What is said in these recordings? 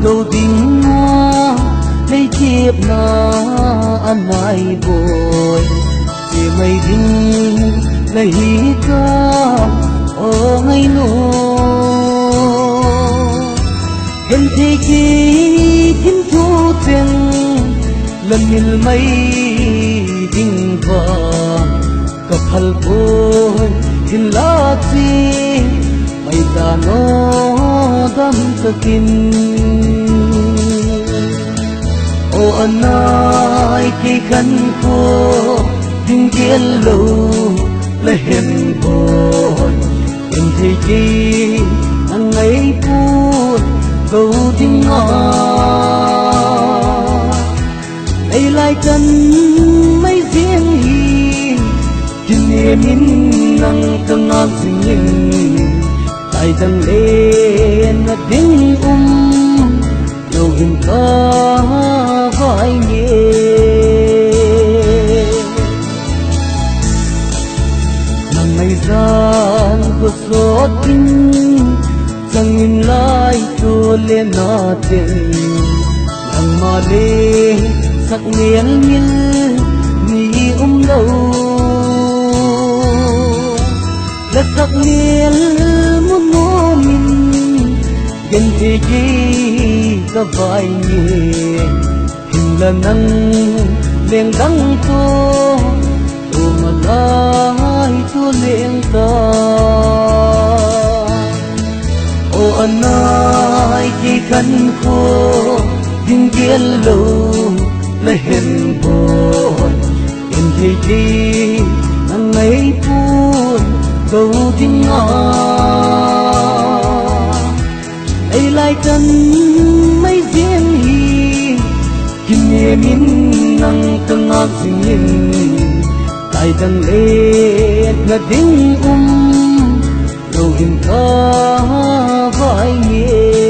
câu tình hoa lấy chiếc na ăn ai bồi để mây đinh lấy ca ở ngay nô hiện thế chi thiên thu tiền lần mil mây đinh vàng cặp hal bồi hin la chi mây ta no dam takin o anai ki khan ko ding kiel lo la hem bon in thi chi ang ngày phút câu ding nga ai lai chân mấy riêng hi kinh nghiệm in năng tăng an sinh tại dâng lên tiếng dầu hình ca vai nhẹ nằm ngày gian của gió tinh chẳng nhìn lại cho lên na tiền nắng mà lê sắc miên miên mi đâu là sắc miên muốn ngô mình gần thế chi ta vai nhẹ hình là nắng lên đắng tô mà lại tô lên ta ô anh ai chỉ khăn khô dinh kiên lâu là hẹn buồn in thì chi nắng ấy buồn câu tiếng ngõ ấy lại chân mấy riêng hi kinh nghiệm in năng tăng áp sinh tại dâng lên là tiếng dầu hình ca vai nhẹ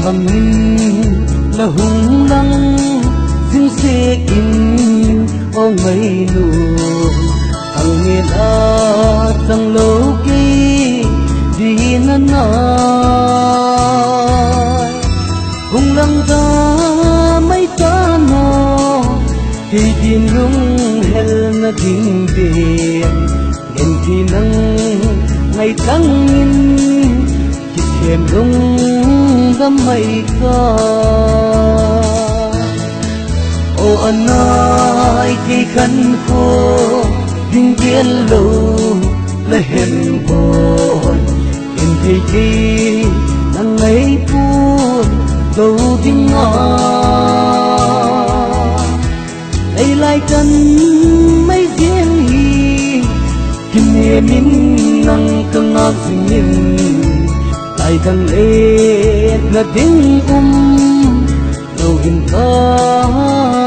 bằng là hung đăng dinh xe in ô ngày luôn thằng nghe đã thằng lâu kia đi năn nói hung đăng ta mấy ta nó thì tin lung hel na tin tiền nên khi nắng ngày trắng in em đúng đắm mây ca ô anh ai khi khăn khô dinh kiên lâu là hẹn buồn in thì chi nắng ấy buồn câu tiếng ngõ ấy lại chân mấy riêng hi kinh nghiệm in năng tăng áp sinh tại dâng lên là tiếng dầu hình ca